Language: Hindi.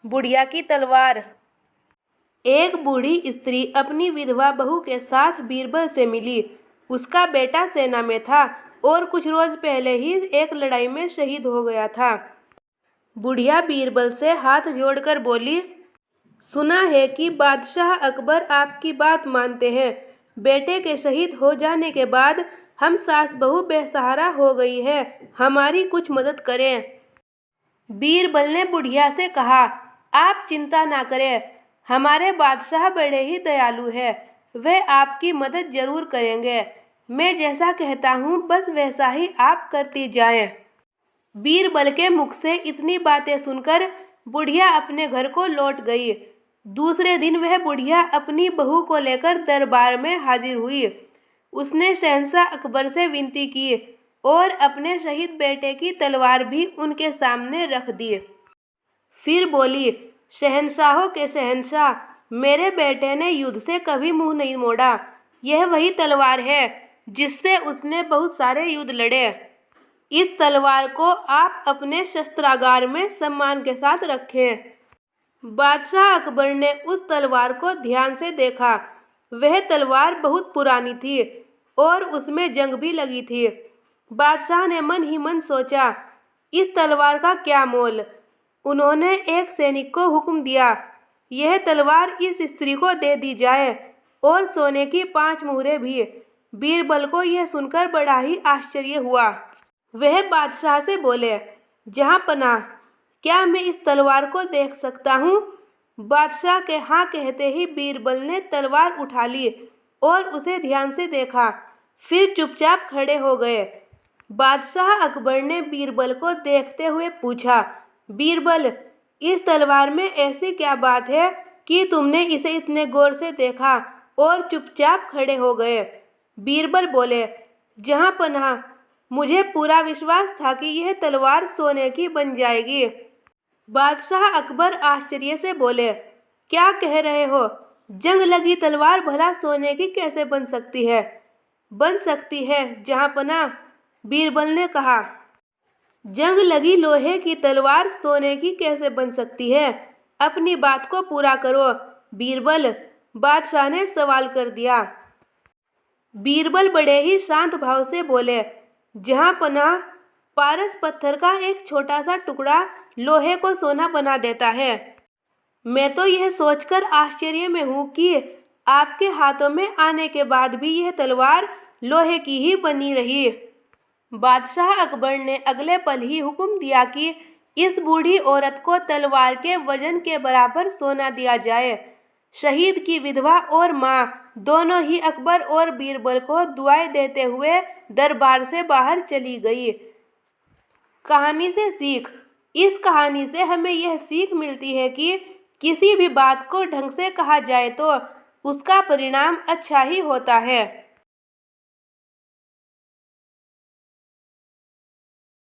बुढ़िया की तलवार। एक बूढ़ी स्त्री अपनी विधवा बहू के साथ बीरबल से मिली। उसका बेटा सेना में था और कुछ रोज पहले ही एक लड़ाई में शहीद हो गया था। बुढ़िया बीरबल से हाथ जोड़कर बोली, सुना है कि बादशाह अकबर आपकी बात मानते हैं। बेटे के शहीद हो जाने के बाद हम सास बहू बेसहारा हो गई है, हमारी कुछ मदद करें। बीरबल ने बुढ़िया से कहा, आप चिंता ना करें, हमारे बादशाह बड़े ही दयालु हैं, वह आपकी मदद जरूर करेंगे। मैं जैसा कहता हूँ बस वैसा ही आप करती जाएं। बीरबल के मुख से इतनी बातें सुनकर बुढ़िया अपने घर को लौट गई। दूसरे दिन वह बुढ़िया अपनी बहू को लेकर दरबार में हाजिर हुई। उसने शहंशाह अकबर से विनती की और अपने शहीद बेटे की तलवार भी उनके सामने रख दी। फिर बोली, शहंशाहों के शहंशाह, मेरे बेटे ने युद्ध से कभी मुंह नहीं मोड़ा। यह वही तलवार है जिससे उसने बहुत सारे युद्ध लड़े। इस तलवार को आप अपने शस्त्रागार में सम्मान के साथ रखें। बादशाह अकबर ने उस तलवार को ध्यान से देखा। वह तलवार बहुत पुरानी थी और उसमें जंग भी लगी थी। बादशाह ने मन ही मन सोचा, इस तलवार का क्या मोल। उन्होंने एक सैनिक को हुक्म दिया, यह तलवार इस स्त्री को दे दी जाए और सोने की 5 मुहरें भी। बीरबल को यह सुनकर बड़ा ही आश्चर्य हुआ। वह बादशाह से बोले, जहाँ पनाह, क्या मैं इस तलवार को देख सकता हूँ? बादशाह के हाँ कहते ही बीरबल ने तलवार उठा ली और उसे ध्यान से देखा, फिर चुपचाप खड़े हो गए। बादशाह अकबर ने बीरबल को देखते हुए पूछा, बीरबल, इस तलवार में ऐसी क्या बात है कि तुमने इसे इतने गौर से देखा और चुपचाप खड़े हो गए? बीरबल बोले, जहाँ पनाह, मुझे पूरा विश्वास था कि यह तलवार सोने की बन जाएगी। बादशाह अकबर आश्चर्य से बोले, क्या कह रहे हो? जंग लगी तलवार भला सोने की कैसे बन सकती है? बन सकती है जहाँ पनाह, बीरबल ने कहा। जंग लगी लोहे की तलवार सोने की कैसे बन सकती है? अपनी बात को पूरा करो बीरबल, बादशाह ने सवाल कर दिया। बीरबल बड़े ही शांत भाव से बोले, जहाँ पनाह, पारस पत्थर का एक छोटा सा टुकड़ा लोहे को सोना बना देता है। मैं तो यह सोचकर आश्चर्य में हूँ कि आपके हाथों में आने के बाद भी यह तलवार लोहे की ही बनी रही। बादशाह अकबर ने अगले पल ही हुक्म दिया कि इस बूढ़ी औरत को तलवार के वजन के बराबर सोना दिया जाए। शहीद की विधवा और माँ दोनों ही अकबर और बीरबल को दुआएं देते हुए दरबार से बाहर चली गई। कहानी से सीख। इस कहानी से हमें यह सीख मिलती है कि किसी भी बात को ढंग से कहा जाए तो उसका परिणाम अच्छा ही होता है।